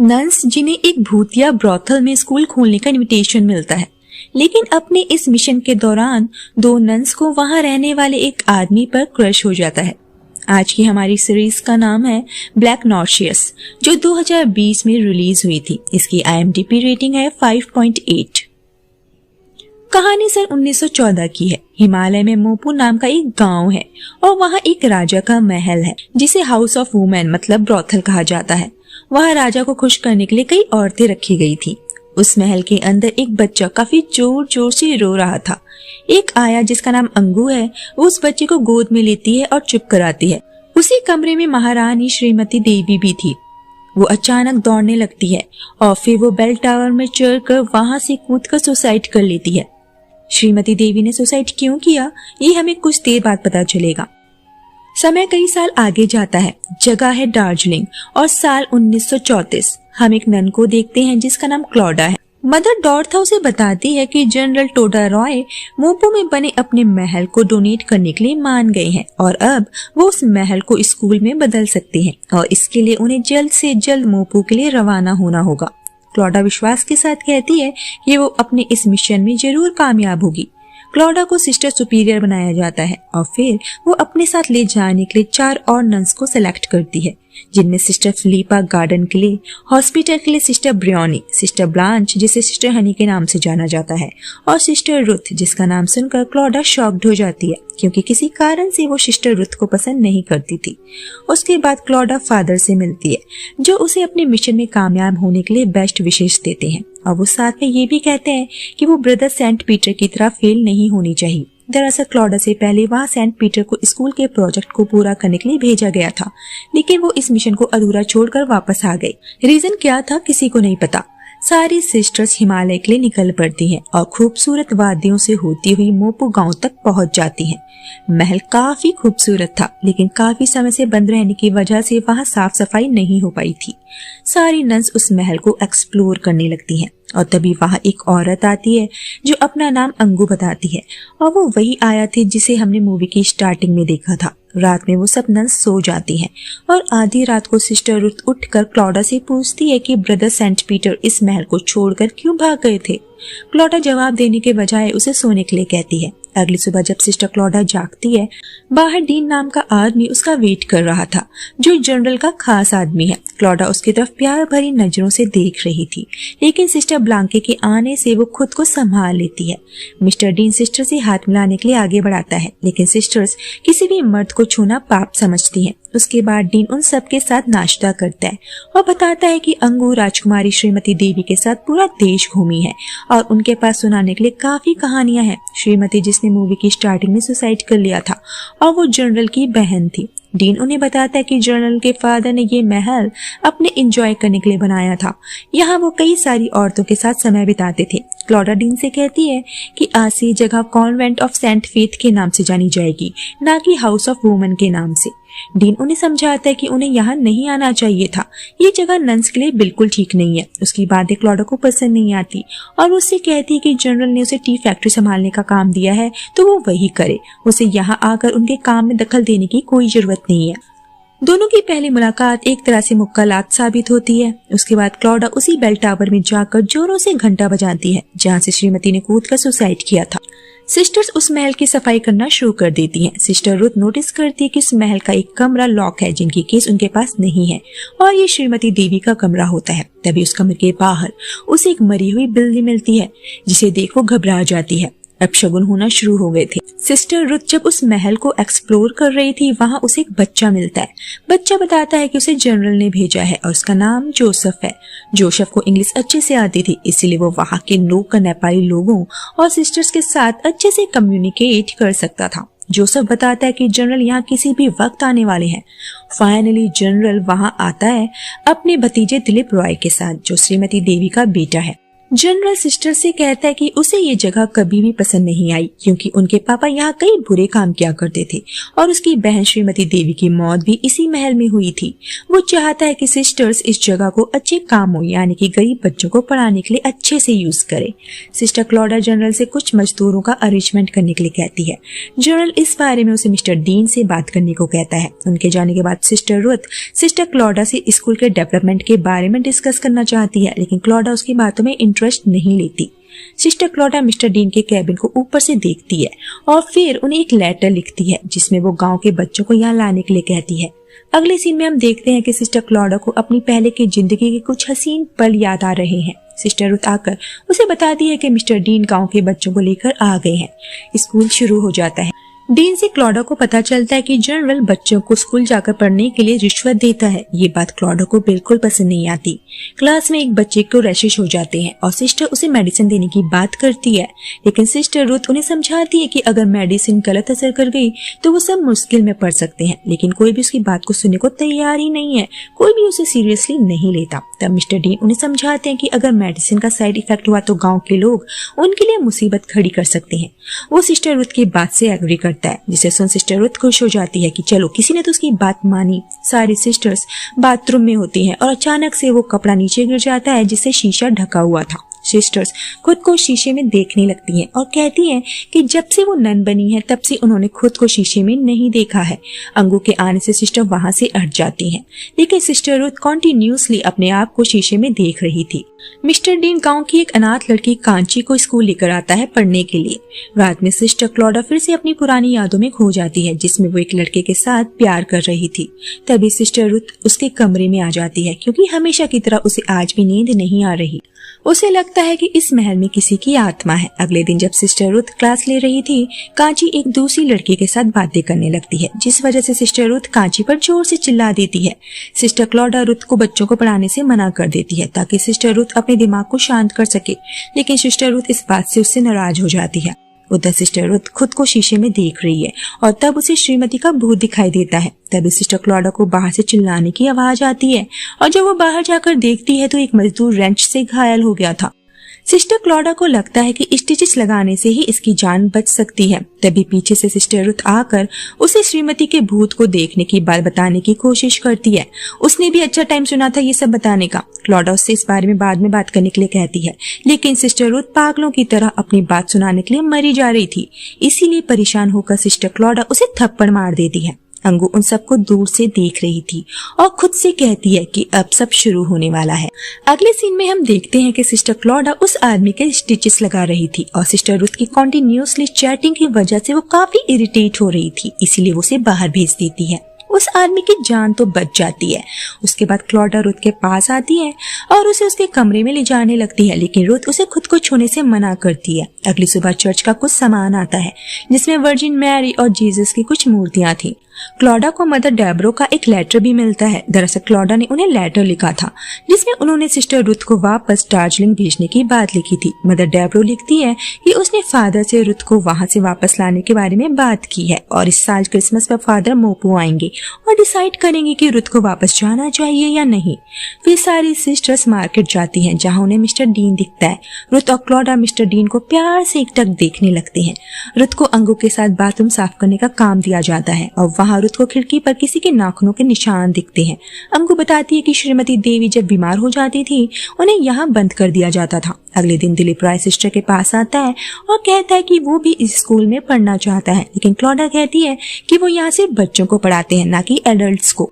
Nuns जिन्हें एक भूतिया ब्रॉथल में स्कूल खोलने का इनविटेशन मिलता है, लेकिन अपने इस मिशन के दौरान दो नन्स को वहां रहने वाले एक आदमी पर क्रश हो जाता है। आज की हमारी सीरीज का नाम है ब्लैक नॉर्शियस, जो 2020 में रिलीज हुई थी। इसकी IMDb रेटिंग है 5.8। कहानी सन 1914 की है। हिमालय में मोपू नाम का एक गांव है और वहां एक राजा का महल है जिसे हाउस ऑफ वुमेन मतलब ब्रॉथल कहा जाता है। वहां राजा को खुश करने के लिए कई औरतें रखी गई थी। उस महल के अंदर एक बच्चा काफी जोर जोर से रो रहा था। एक आया जिसका नाम अंगू है, वो उस बच्चे को गोद में लेती है और चुप कराती है। उसी कमरे में महारानी श्रीमती देवी भी थी। वो अचानक दौड़ने लगती है और फिर वो बेल टावर में चढ़कर वहां से कूदकर सुसाइड कर लेती है। श्रीमती देवी ने सुसाइड क्यों किया, ये हमें कुछ देर बाद पता चलेगा। समय कई साल आगे जाता है। जगह है दार्जिलिंग और साल 1934। हम एक नन को देखते हैं जिसका नाम क्लॉडा है। मदर डॉर्था उसे बताती है कि जनरल टोडा रॉय मोपू में बने अपने महल को डोनेट करने के लिए मान गए हैं और अब वो उस महल को स्कूल में बदल सकते हैं और इसके लिए उन्हें जल्द से जल्द मोपू के लिए रवाना होना होगा। क्लॉडा विश्वास के साथ कहती है कि वो अपने इस मिशन में जरूर कामयाब होगी। क्लॉडा को सिस्टर सुपीरियर बनाया जाता है और फिर वो अपने साथ ले जाने के लिए 4 और नन्स को सिलेक्ट करती है, जिनमें सिस्टर फिलिपा गार्डन के लिए, हॉस्पिटल के लिए सिस्टर ब्रियोनी, सिस्टर ब्लांच जिसे सिस्टर हनी के नाम से जाना जाता है और सिस्टर रुथ, जिसका नाम सुनकर क्लॉडा शॉक्ड हो जाती है क्योंकि किसी कारण से वो सिस्टर रुथ को पसंद नहीं करती थी। उसके बाद क्लॉडा फादर से मिलती है जो उसे अपने मिशन में कामयाब होने के लिए बेस्ट विशेष देते हैं और वो साथ में ये भी कहते हैं कि वो ब्रदर सेंट पीटर की तरह फेल नहीं होनी चाहिए। दरअसल क्लॉडा से पहले वहां सेंट पीटर को स्कूल के प्रोजेक्ट को पूरा करने के लिए भेजा गया था, लेकिन वो इस मिशन को अधूरा छोड़कर वापस आ गई। रीजन क्या था किसी को नहीं पता। सारी सिस्टर्स हिमालय के लिए निकल पड़ती हैं और खूबसूरत वादियों से होती हुई मोपू गांव तक पहुंच जाती हैं। महल काफी खूबसूरत था, लेकिन काफी समय से बंद रहने की वजह से वहां साफ सफाई नहीं हो पाई थी। सारी नन्स उस महल को एक्सप्लोर करने लगती हैं और तभी वहां एक औरत आती है जो अपना नाम अंगू बताती है और वो वही आया थी जिसे हमने मूवी की स्टार्टिंग में देखा था। रात में वो सब नन्स सो जाती हैं और आधी रात को सिस्टर रुथ उठकर क्लॉडा से पूछती है कि ब्रदर सेंट पीटर इस महल को छोड़कर क्यों भाग गए थे। क्लॉडा जवाब देने के बजाय उसे सोने के लिए कहती है। अगली सुबह जब सिस्टर क्लॉडा जागती है, बाहर डीन नाम का आदमी उसका वेट कर रहा था, जो जनरल का खास आदमी है। क्लॉडा उसकी तरफ प्यार भरी नजरों से देख रही थी, लेकिन सिस्टर ब्लांके के आने से वो खुद को संभाल लेती है। मिस्टर डीन सिस्टर से हाथ मिलाने के लिए आगे बढ़ाता है, लेकिन सिस्टर्स किसी भी मर्द को छूना पाप समझती हैं। उसके बाद डीन उन सब के साथ नाश्ता करता है और बताता है कि अंगू राजकुमारी श्रीमती देवी के साथ पूरा देश घूमी है और उनके पास सुनाने के लिए काफी कहानियां हैं। श्रीमती जिसने मूवी की स्टार्टिंग में सुसाइड कर लिया था और वो जनरल की बहन थी। डीन उन्हें बताता है कि जनरल के फादर ने ये महल अपने एंजॉय करने के लिए बनाया था। यहाँ वो कई सारी औरतों के साथ समय बिताते थे। क्लॉडा डीन से कहती है कि आज से जगह कॉन्वेंट ऑफ सेंट फेथ के नाम से जानी जाएगी, ना कि हाउस ऑफ वुमेन के नाम से। डीन उन्हें समझाता है कि उन्हें यहाँ नहीं आना चाहिए था, ये जगह नन्स के लिए बिल्कुल ठीक नहीं है। उसकी बातें क्लॉडा को पसंद नहीं आती और उससे कहती है कि जनरल ने उसे टी फैक्ट्री संभालने का काम दिया है तो वो वही करे, उसे यहाँ आकर उनके काम में दखल देने की कोई जरूरत नहीं है। दोनों की पहली मुलाकात एक तरह से मुक्कालात साबित होती है। उसके बाद क्लॉडा उसी बेल टावर में जाकर जोरों से घंटा बजाती है जहाँ से श्रीमती ने कूदकर सुसाइड किया था। सिस्टर्स उस महल की सफाई करना शुरू कर देती हैं। सिस्टर रुथ नोटिस करती है कि उस महल का एक कमरा लॉक है जिनकी कीज उनके पास नहीं है और ये श्रीमती देवी का कमरा होता है। तभी उस कमरे के बाहर उसे एक मरी हुई बिल्ली मिलती है जिसे देख वो घबरा जाती है। अब शगुन होना शुरू हो गए थे। सिस्टर रुथ जब उस महल को एक्सप्लोर कर रही थी, वहां उसे एक बच्चा मिलता है। बच्चा बताता है कि उसे जनरल ने भेजा है और उसका नाम जोसेफ है। जोसेफ को इंग्लिश अच्छे से आती थी, इसीलिए वो वहां के लोकल नेपाली लोगों और सिस्टर्स के साथ अच्छे से कम्युनिकेट कर सकता था। जोसेफ बताता है कि जनरल यहाँ किसी भी वक्त आने वाले हैं। फाइनली जनरल वहां आता है अपने भतीजे दिलीप रॉय के साथ, जो श्रीमती देवी का बेटा है। जनरल सिस्टर से कहता है कि उसे ये जगह कभी भी पसंद नहीं आई क्योंकि उनके पापा यहाँ कई बुरे काम किया करते थे और उसकी बहन श्रीमती देवी की मौत भी इसी महल में हुई थी। वो चाहता है कि सिस्टर्स इस जगह को अच्छे कामों यानी कि गरीब बच्चों को पढ़ाने के लिए अच्छे से यूज करे। सिस्टर क्लॉडा जनरल से कुछ मजदूरों का अरेंजमेंट करने के लिए कहती है। जनरल इस बारे में उसे मिस्टर डीन से बात करने को कहता है। उनके जाने के बाद सिस्टर रुथ सिस्टर क्लॉडा से स्कूल के डेवलपमेंट के बारे में डिस्कस करना चाहती है, लेकिन क्लॉडा उसकी बातों में इंटरेस्ट नहीं लेती। सिस्टर क्लॉडा मिस्टर डीन के कैबिन को ऊपर से देखती है और फिर उन्हें एक लेटर लिखती है जिसमें वो गांव के बच्चों को यहाँ लाने के लिए कहती है। अगले सीन में हम देखते हैं कि सिस्टर क्लॉडा को अपनी पहले की जिंदगी के कुछ हसीन पल याद आ रहे हैं। सिस्टर रुथ आकर उसे बताती है कि मिस्टर डीन गांव के बच्चों को लेकर आ गए हैं। स्कूल शुरू हो जाता है। डीन से क्लॉडा को पता चलता है कि जनरल बच्चों को स्कूल जाकर पढ़ने के लिए रिश्वत देता है। ये बात क्लॉडा को बिल्कुल पसंद नहीं आती। क्लास में एक बच्चे को रैशेस हो जाते हैं और सिस्टर उसे मेडिसिन देने की बात करती है, लेकिन सिस्टर रुथ उन्हें समझाती है कि अगर मेडिसिन गलत असर कर गई तो वो सब मुश्किल में पड़ सकते हैं, लेकिन कोई भी उसकी बात को सुनने को तैयार ही नहीं है। कोई भी उसे सीरियसली नहीं लेता। तब मिस्टर डीन उन्हें समझाते हैं कि अगर मेडिसिन का साइड इफेक्ट हुआ तो गाँव के लोग उनके लिए मुसीबत खड़ी कर सकते हैं। वो सिस्टर रुथ की बात से एग्री करता है, जिसे सुन सिस्टर रुथ खुश हो जाती है कि चलो किसी ने तो उसकी बात मानी। सारी सिस्टर्स बाथरूम में होती हैं और अचानक से वो कपड़ा नीचे गिर जाता है जिससे शीशा ढका हुआ था। सिस्टर्स खुद को शीशे में देखने लगती हैं और कहती हैं कि जब से वो नन बनी है तब से उन्होंने खुद को शीशे में नहीं देखा है। अंगू के आने से सिस्टर वहां से हट जाती हैं, लेकिन सिस्टर रुथ कॉन्टिन्यूसली अपने आप को शीशे में देख रही थी। मिस्टर डीन गांव की एक अनाथ लड़की कांची को स्कूल लेकर आता है पढ़ने के लिए। रात में सिस्टर क्लॉडा फिर से अपनी पुरानी यादों में खो जाती है जिसमें वो एक लड़के के साथ प्यार कर रही थी। तभी सिस्टर रुथ उसके कमरे में आ जाती है क्योंकि हमेशा की तरह उसे आज भी नींद नहीं आ रही। उसे लगता है कि इस महल में किसी की आत्मा है। अगले दिन जब सिस्टर रुथ क्लास ले रही थी, कांची एक दूसरी लड़की के साथ बातें करने लगती है, जिस वजह से सिस्टर रुथ कांची पर जोर से चिल्ला देती है। सिस्टर क्लॉडा रुथ को बच्चों को पढ़ाने से मना कर देती है ताकि सिस्टर रुथ अपने दिमाग को शांत कर सके, लेकिन सिस्टर रुथ इस बात से उससे नाराज हो जाती है। उधर सिस्टर रुथ खुद को शीशे में देख रही है और तब उसे श्रीमती का भूत दिखाई देता है। तभी सिस्टर क्लॉडा को बाहर से चिल्लाने की आवाज आती है और जब वो बाहर जाकर देखती है तो एक मजदूर रेंच से घायल हो गया था। सिस्टर क्लॉडा को लगता है कि स्टिचेस लगाने से ही इसकी जान बच सकती है। तभी पीछे से सिस्टर रुथ आकर उसे श्रीमती के भूत को देखने की बात बताने की कोशिश करती है। उसने भी अच्छा टाइम चुना था ये सब बताने का। क्लॉडा उससे इस बारे में बाद में बात करने के लिए कहती है, लेकिन सिस्टर रुथ पागलों की तरह अपनी बात सुनाने के लिए मरी जा रही थी। इसीलिए परेशान होकर सिस्टर क्लॉडा उसे थप्पड़ मार देती है। अंगू उन सबको दूर से देख रही थी और खुद से कहती है कि अब सब शुरू होने वाला है। अगले सीन में हम देखते हैं कि सिस्टर क्लॉडा उस आदमी के स्टिचेस लगा रही थी और सिस्टर रुथ की कॉन्टिन्यूसली चैटिंग की वजह से वो काफी इरिटेट हो रही थी, इसीलिए वो उसे बाहर भेज देती है। उस आदमी की जान तो बच जाती है। उसके बाद क्लॉडा रुथ के पास आती है और उसे उसके कमरे में ले जाने लगती है, लेकिन रुथ उसे खुद को छूने से मना करती है। अगली सुबह चर्च का कुछ सामान आता है जिसमें वर्जिन मैरी और जीसस की कुछ मूर्तियां थी। क्लॉडा को मदर डेब्रो का एक लेटर भी मिलता है। दरअसल क्लॉडा ने उन्हें लेटर लिखा था जिसमें उन्होंने सिस्टर रुथ को वापस दार्जिलिंग भेजने की बात लिखी थी। मदर डेब्रो लिखती है कि उसने फादर से रुथ को वहां से वापस लाने के बारे में बात की है और इस साल क्रिसमस पर फादर मोपो आएंगे और डिसाइड करेंगे कि रुथ को वापस जाना चाहिए या नहीं। फिर सारी सिस्टर्स मार्केट जाती हैं जहां उन्हें मिस्टर डीन दिखता है। रुथ और क्लॉडा मिस्टर डीन को प्यार से एकटक देखने लगते हैं। रुथ को अंगू के साथ बाथरूम साफ करने का काम दिया जाता है और वहां रुथ को खिड़की पर किसी के नाखूनों के निशान दिखते हैं। अंगू बताती है कि श्रीमती देवी जब बीमार हो जाती थी उन्हें यहाँ बंद कर दिया जाता था। अगले दिन दिलीप राय सिस्टर के पास आता है और कहता है कि वो भी इस स्कूल में पढ़ना चाहता है, लेकिन क्लॉडा कहती है कि वो यहाँ सिर्फ बच्चों को पढ़ाते हैं ना कि एडल्ट्स को।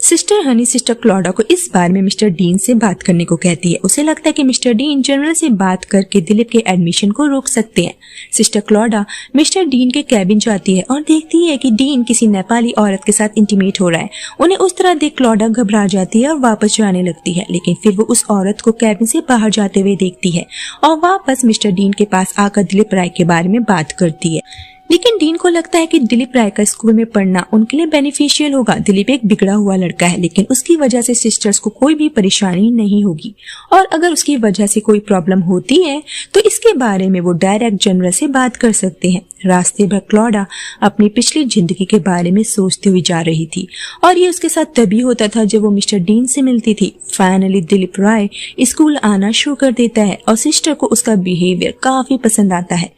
सिस्टर हनी सिस्टर क्लॉडा को इस बारे में मिस्टर डीन से बात करने को कहती है। उसे लगता है कि मिस्टर डीन जनरल से बात करके दिलीप के एडमिशन को रोक सकते हैं। सिस्टर क्लॉडा मिस्टर डीन के कैबिन जाती है और देखती है कि डीन किसी नेपाली औरत के साथ इंटीमेट हो रहा है। उन्हें उस तरह देख क्लॉडा घबरा जाती है और वापस जाने लगती है, लेकिन फिर वो उस औरत को कैबिन से बाहर जाते हुए देखती है और वापस मिस्टर डीन के पास आकर दिलीप राय के बारे में बात करती है। लेकिन डीन को लगता है कि दिलीप राय का स्कूल में पढ़ना उनके लिए बेनिफिशियल होगा। दिलीप एक बिगड़ा हुआ लड़का है, लेकिन उसकी वजह से सिस्टर्स को कोई भी परेशानी नहीं होगी, और अगर उसकी वजह से कोई प्रॉब्लम होती है तो इसके बारे में वो डायरेक्ट जनरल से बात कर सकते हैं। रास्ते भर क्लॉडा अपनी पिछली जिंदगी के बारे में सोचती हुई जा रही थी, और ये उसके साथ तभी होता था जब वो मिस्टर डीन से मिलती थी। फाइनली दिलीप राय स्कूल आना शुरू कर देता है और सिस्टर को उसका बिहेवियर काफी पसंद आता है।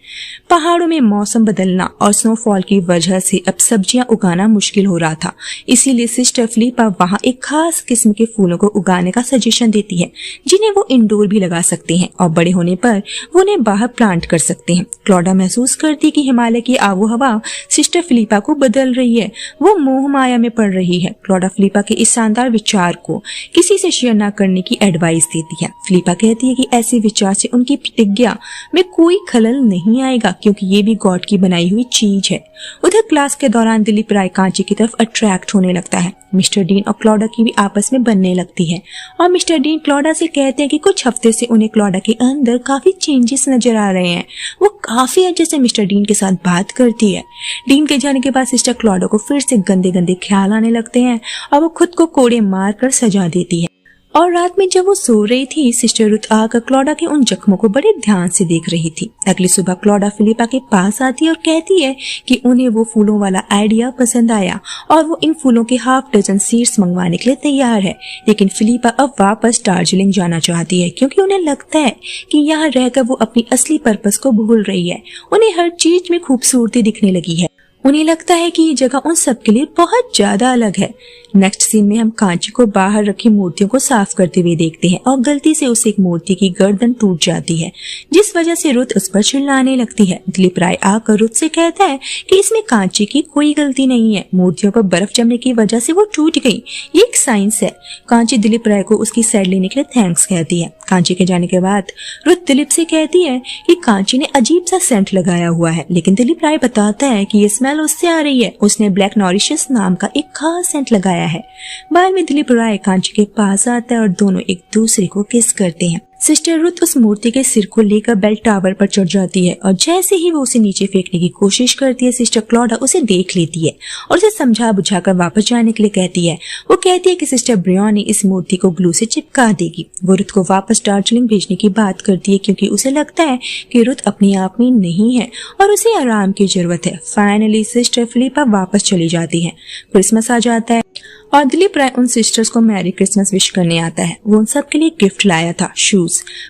पहाड़ों में मौसम बदलना और स्नोफॉल की वजह से अब सब्जियां उगाना मुश्किल हो रहा था, इसीलिए सिस्टर फिलिपा वहां एक खास किस्म के फूलों को उगाने का सजेशन देती है, जिन्हें वो इंडोर भी लगा सकते हैं और बड़े होने पर वो उन्हें बाहर प्लांट कर सकते हैं। क्लॉडा महसूस करती कि हिमालय की आबो हवा सिस्टर फिलिपा को बदल रही है, वो मोह माया में पड़ रही है। क्लॉडा फिलिपा के इस शानदार विचार को किसी से शेयर न करने की एडवाइस देती है। फिलिपा कहती है कि ऐसे विचार से उनकी प्रतिज्ञा में कोई खलल नहीं आएगा, क्योंकि ये भी गॉड की बनाई हुई चीज है। उधर क्लास के दौरान दिलीप राय कांची की तरफ अट्रैक्ट होने लगता है। मिस्टर डीन और क्लॉडा की भी आपस में बनने लगती है, और मिस्टर डीन क्लॉडा से कहते हैं कि कुछ हफ्ते से उन्हें क्लॉडा के अंदर काफी चेंजेस नजर आ रहे हैं। वो काफी अच्छे से मिस्टर डीन के साथ बात करती है। डीन के जाने के बाद सिस्टर क्लॉडा को फिर से गंदे गंदे ख्याल आने लगते हैं और वो खुद को कोड़े मार कर सजा देती है। और रात में जब वो सो रही थी, सिस्टर रुथ आकर क्लॉडा के उन जख्मों को बड़े ध्यान से देख रही थी। अगली सुबह क्लॉडा फिलिपा के पास आती है और कहती है कि उन्हें वो फूलों वाला आइडिया पसंद आया और वो इन फूलों के हाफ डजन सीड्स मंगवाने के लिए तैयार है। लेकिन फिलिपा अब वापस दार्जिलिंग जाना चाहती है, क्योंकि उन्हें लगता है कि यहाँ रहकर वो अपनी असली पर्पस को भूल रही है। उन्हें हर चीज में खूबसूरती दिखने लगी है। उन्हें लगता है कि ये जगह उन सब के लिए बहुत ज्यादा अलग है। नेक्स्ट सीन में हम कांची को बाहर रखी मूर्तियों को साफ करते हुए देखते हैं, और गलती से उस एक मूर्ति की गर्दन टूट जाती है, जिस वजह से रुथ उस पर चिल्लाने लगती है। दिलीप राय आकर रुथ से कहता है कि इसमें कांची की कोई गलती नहीं है, मूर्तियों पर बर्फ जमने की वजह से वो टूट गई, ये एक साइंस है। कांची दिलीप राय को उसकी साइड लेने के लिए थैंक्स कहती है। कांची के जाने के बाद रुथ दिलीप से कहती है कि कांची ने अजीब सा सेंट लगाया हुआ है, लेकिन दिलीप राय बताता है कि ये स्मेल उससे आ रही है, उसने ब्लैक नॉरिशस नाम का एक खास सेंट लगाया है। बाद में दिलीप राय कांची के पास आता है और दोनों एक दूसरे को किस करते हैं। सिस्टर रुथ उस मूर्ति के सिर को लेकर बेल टावर पर चढ़ जाती है, और जैसे ही वो उसे नीचे फेंकने की कोशिश करती है, सिस्टर क्लॉडा उसे देख लेती है और उसे समझा बुझाकर वापस जाने के लिए कहती है। वो कहती है कि सिस्टर ब्रियोनी इस मूर्ति को ग्लू से चिपका देगी। वो रुथ को वापस दार्जिलिंग भेजने की बात करती है, क्योंकि उसे लगता है कि रुथ अपने आप में नहीं है और उसे आराम की जरूरत है। फाइनली सिस्टर फिलिपा वापस चली जाती है। क्रिसमस आ जाता है और दिलीप राय उन सिस्टर्स को मैरी क्रिसमस विश करने आता है। वो उन सब के लिए गिफ्ट लाया था, शूज।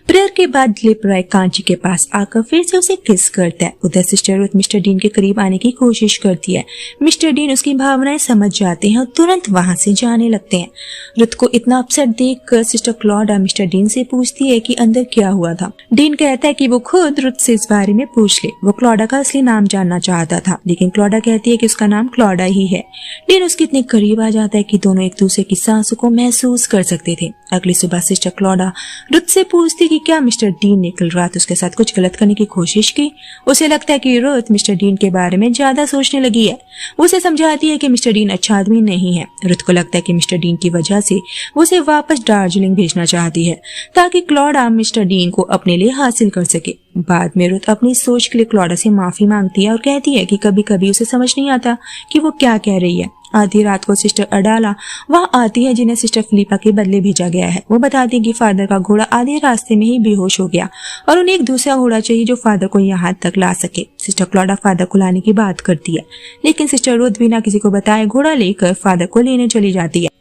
प्रेयर के बाद दिलीप राय कांची के पास आकर फिर से उसे किस करता है। उधर सिस्टर रुथ मिस्टर डीन के करीब आने की कोशिश करती है। मिस्टर डीन उसकी भावनाएं समझ जाते हैं और तुरंत वहां से जाने लगते हैं। रुथ को इतना अपसेट देखकर सिस्टर क्लॉडा मिस्टर डीन से पूछती है कि अंदर क्या हुआ था। डीन कहता है कि वो खुद रुथ से इस बारे में पूछ ले। वो क्लॉडा का असली नाम जानना चाहता था, लेकिन क्लॉडा कहती है कि उसका नाम क्लॉडा ही है। डीन उसके इतने करीब आ जाता है कि दोनों एक दूसरे की सांसों को महसूस कर सकते थे। अगली सुबह सिस्टर क्लॉडा रुथ से पूछती कि क्या मिस्टर डीन ने कल रात उसके साथ कुछ गलत करने की कोशिश की। उसे लगता है कि रुथ मिस्टर डीन के बारे में ज्यादा सोचने लगी है। उसे समझाती है कि मिस्टर डीन अच्छा आदमी नहीं है। रुथ को लगता है कि मिस्टर डीन की वजह से वो उसे वापस दार्जिलिंग भेजना चाहती है, ताकि क्लॉडा मिस्टर डीन को अपने लिए हासिल कर सके। बाद में रुथ अपनी सोच के लिए क्लॉडा से माफी मांगती है और कहती है कि कभी कभी उसे समझ नहीं आता कि वो क्या कह रही है। आधी रात को सिस्टर अडाला वहाँ आती है, जिन्हें सिस्टर फिलिपा के बदले भेजा गया है। वो बताती है कि फादर का घोड़ा आधे रास्ते में ही बेहोश हो गया और उन्हें एक दूसरा घोड़ा चाहिए जो फादर को यहाँ तक ला सके। सिस्टर क्लॉडा फादर को लाने की बात करती है, लेकिन सिस्टर रुथ बिना किसी को बताए घोड़ा लेकर फादर को लेने चली जाती है।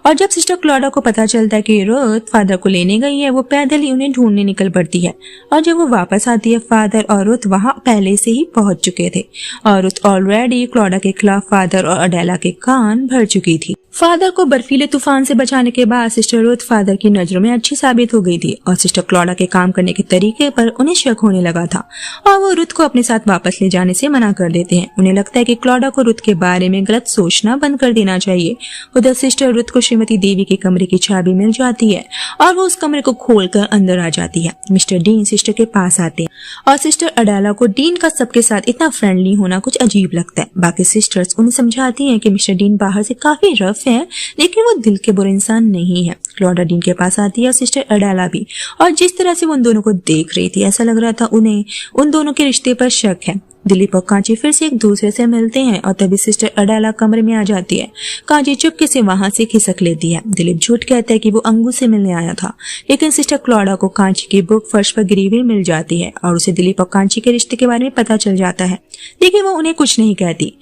और जब सिस्टर क्लॉडा को पता चलता है कि रुथ फादर को लेने गई है, वो पैदल ही उन्हें ढूंढने निकल पड़ती है। और जब वो वापस आती है, फादर और रुथ वहां पहले से ही पहुंच चुके थे और रुथ ऑलरेडी क्लॉडा के खिलाफ फादर और अडेला के कान भर चुकी थी। फादर को बर्फीले तूफान से बचाने के बाद सिस्टर रुथ फादर की नजरों में अच्छी साबित हो गई थी और सिस्टर क्लॉडा के काम करने के तरीके पर उन्हें शक होने लगा था और वो रुथ को अपने साथ वापस ले जाने से मना कर देते हैं। उन्हें लगता है कि क्लॉडा को रुथ के बारे में गलत सोचना बंद कर देना चाहिए। उधर सिस्टर रुथ को श्रीमती देवी के कमरे की चाबी मिल जाती है और वो उस कमरे को खोलकर अंदर आ जाती है। मिस्टर डीन सिस्टर के पास आते हैं और सिस्टर अडाला को डीन का सबके साथ इतना फ्रेंडली होना कुछ अजीब लगता है। बाकी सिस्टर्स उन्हें समझाती हैं कि मिस्टर डीन बाहर से काफी रफ है, लेकिन वो दिल के बुरे इंसान नहीं है। क्लॉडा डीन के पास आती है और सिस्टर अडाला भी, और जिस तरह से वो उन दोनों को देख रही थी, ऐसा लग रहा था उन्हें उन दोनों के रिश्ते पर शक है। दिलीप और कांची फिर से एक दूसरे से मिलते हैं और तभी सिस्टर अडाला कमरे में आ जाती है। कांची चुपके से वहां से खिसक लेती है। दिलीप झूठ कहता है कि वो अंगू से मिलने आया था, लेकिन सिस्टर क्लॉडा को कांची की बुक फर्श पर गिरी हुई मिल जाती है और उसे दिलीप और कांची के रिश्ते के बारे में पता चल जाता है, लेकिन वो उन्हें कुछ नहीं कहती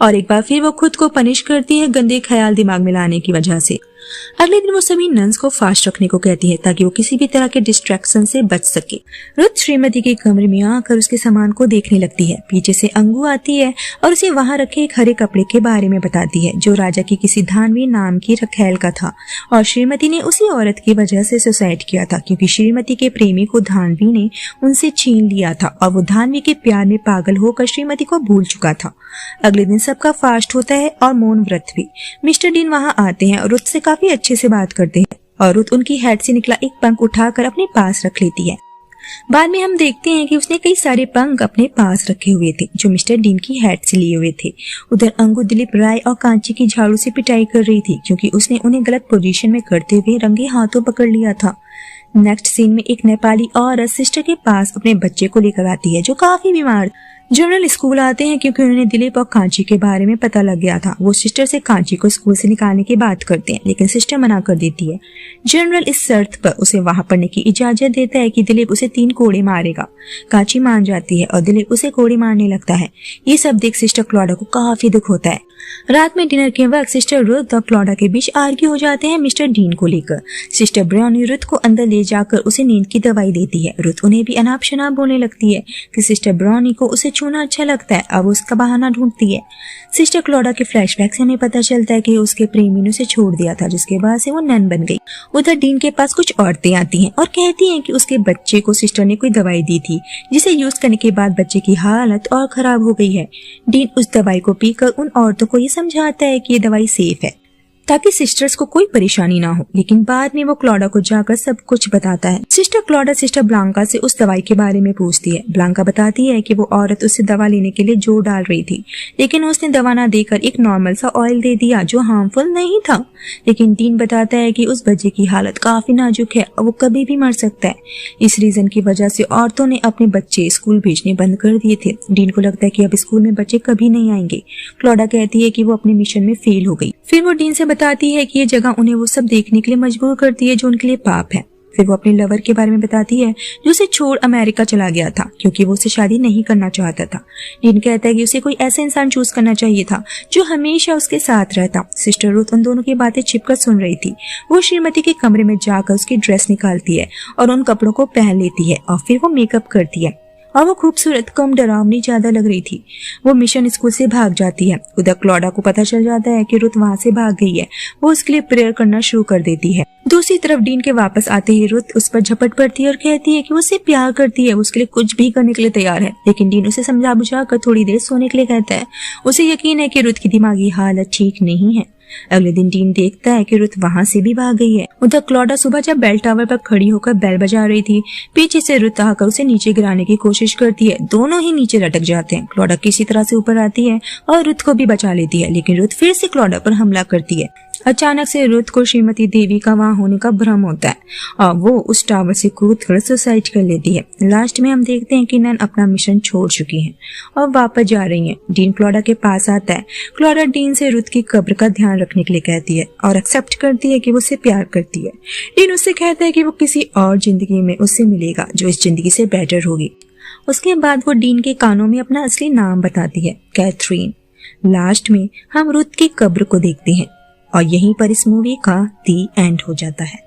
और एक बार फिर वो खुद को पनिश करती है गंदे ख्याल दिमाग में लाने की वजह से। अगले दिन वो सभी नन्स को फास्ट रखने को कहती है ताकि वो किसी भी तरह के डिस्ट्रैक्शन से बच सके। रुथ श्रीमती के कमरे में आकर उसके सामान को देखने लगती है। पीछे से अंगू आती है और उसे वहां रखे एक हरे कपड़े के बारे में बताती है जो राजा की किसी धानवी नाम की रखैल का था और श्रीमती ने उसी औरत की वजह से सुसाइड किया था क्योंकि श्रीमती के प्रेमी को धानवी ने उनसे छीन लिया था और वो धानवी के प्यार में पागल होकर श्रीमती को भूल चुका था। अगले दिन सबका फास्ट होता है और मौन व्रत भी। मिस्टर डीन वहां आते हैं और रुथ से काफी अच्छे से बात करते हैं और रुथ उनकी हेड से निकला एक पंख उठाकर अपने पास रख लेती है। बाद में हम देखते हैं कि उसने कई सारे पंख अपने पास रखे हुए थे जो मिस्टर डीन की हेड से लिए हुए थे। उधर अंगू दिलीप राय और कांची की झाड़ू से पिटाई कर रही थी क्योंकि उसने उन्हें गलत पोजीशन में करते हुए रंगे हाथों पकड़ लिया था। नेक्स्ट सीन में एक नेपाली औरत सिस्टर के पास अपने बच्चे को लेकर आती है जो काफी बीमार। जनरल स्कूल आते हैं क्योंकि उन्हें दिलीप और कांची के बारे में पता लग गया था। वो सिस्टर से कांची को स्कूल से निकालने की बात करते हैं लेकिन सिस्टर मना कर देती है। जनरल इस शर्त पर उसे वहां पढ़ने की इजाजत देता है कि दिलीप उसे 3 कोड़े मारेगा। कांची मान जाती है और दिलीप उसे कोड़े मारने लगता है। ये सब देख सिस्टर क्लॉडा को काफी दुख होता है। रात में डिनर के वक्त सिस्टर रुथ और क्लॉडा के बीच आर्ग्यू हो जाते हैं मिस्टर डीन को लेकर। सिस्टर ब्राउनी रुथ को अंदर ले जाकर उसे नींद की दवाई देती है। रुथ उन्हें भी अनाप शनाप बोलने लगती है कि सिस्टर ब्राउनी को उसे छूना अच्छा लगता है। अब उसका बहाना ढूंढती है। सिस्टर क्लॉडा के फ्लैशबैक से हमें पता चलता है कि उसके प्रेमी ने उसे छोड़ दिया था जिसके बाद से वो नन बन गई। उधर डीन के पास कुछ औरतें आती हैं और कहती हैं कि उसके बच्चे को सिस्टर ने कोई दवाई दी थी जिसे यूज करने के बाद बच्चे की हालत और खराब हो गई है। डीन उस दवाई को पीकर उन औरतों को ये समझाता है कि ये दवाई सेफ है ताकि सिस्टर्स को कोई परेशानी ना हो, लेकिन बाद में वो क्लॉडा को जाकर सब कुछ बताता है। सिस्टर क्लॉडा सिस्टर ब्लांका से उस दवाई के बारे में पूछती है। ब्लांका बताती है कि वो औरत उससे दवा लेने के लिए जोर डाल रही थी लेकिन उसने दवा ना देकर एक नॉर्मल सा ऑयल दे दिया जो हार्मफुल नहीं था। लेकिन डीन बताता है कि उस बच्चे की हालत काफी नाजुक है और वो कभी भी मर सकता है। इस रीजन की वजह से औरतों ने अपने बच्चे स्कूल भेजने बंद कर दिए थे। डीन को लगता है कि अब स्कूल में बच्चे कभी नहीं आएंगे। क्लॉडा कहती है कि वो अपने मिशन में फेल हो गई। फिर वो डीन से बताती है कि ये जगह उन्हें वो सब देखने के लिए मजबूर करती है जो उनके लिए पाप है। फिर वो अपने लवर के बारे में बताती है जो उसे छोड़ अमेरिका चला गया था क्योंकि वो उससे शादी नहीं करना चाहता था। डीन कहता है कि उसे कोई ऐसा इंसान चूज करना चाहिए था जो हमेशा उसके साथ रहता। सिस्टर रुथ उन दोनों की बातें छिपकर सुन रही थी। वो श्रीमती के कमरे में जाकर उसकी ड्रेस निकालती है और उन कपड़ों को पहन लेती है और फिर वो मेकअप करती है और वो खूबसूरत कम डरावनी ज्यादा लग रही थी। वो मिशन स्कूल से भाग जाती है। उधर क्लॉडा को पता चल जाता है कि रुथ वहां से भाग गई है। वो उसके लिए प्रेयर करना शुरू कर देती है। दूसरी तरफ डीन के वापस आते ही रुथ उस पर झपट पड़ती है और कहती है कि वो उससे प्यार करती है, वो उसके लिए कुछ भी करने के लिए तैयार है। लेकिन डीन उसे समझा बुझा कर थोड़ी देर सोने के लिए कहता है। उसे यकीन है कि रुथ की दिमागी हालत ठीक नहीं है। अगले दिन डीन देखता है कि रुथ वहां से भी भाग गई है। उधर क्लॉडा सुबह जब बेल टावर पर खड़ी होकर बेल बजा रही थी, पीछे से रुथ आकर उसे नीचे गिराने की कोशिश करती है। दोनों ही नीचे लटक जाते हैं। क्लॉडा किसी तरह से ऊपर आती है और रुथ को भी बचा लेती है, लेकिन रुथ फिर से क्लॉडा पर हमला करती है। अचानक से रुथ को श्रीमती देवी का वहां होने का भ्रम होता है और वो उस टावर से कूदकर सुसाइड कर लेती है। लास्ट में हम देखते हैं कि नन अपना मिशन छोड़ चुकी हैं और वापस जा रही हैं। डीन क्लॉडा के पास आता है। क्लॉडा डीन से रुथ की कब्र का ध्यान रखने के लिए कहती है और एक्सेप्ट करती है कि वो उससे प्यार करती है। डीन उससे कहता है कि वो किसी और जिंदगी में उससे मिलेगा जो इस जिंदगी से बेटर होगी। उसके बाद वो डीन के कानों में अपना असली नाम बताती है, कैथरीन। लास्ट में हम रुथ की कब्र को देखते हैं और यहीं पर इस मूवी का दी एंड हो जाता है।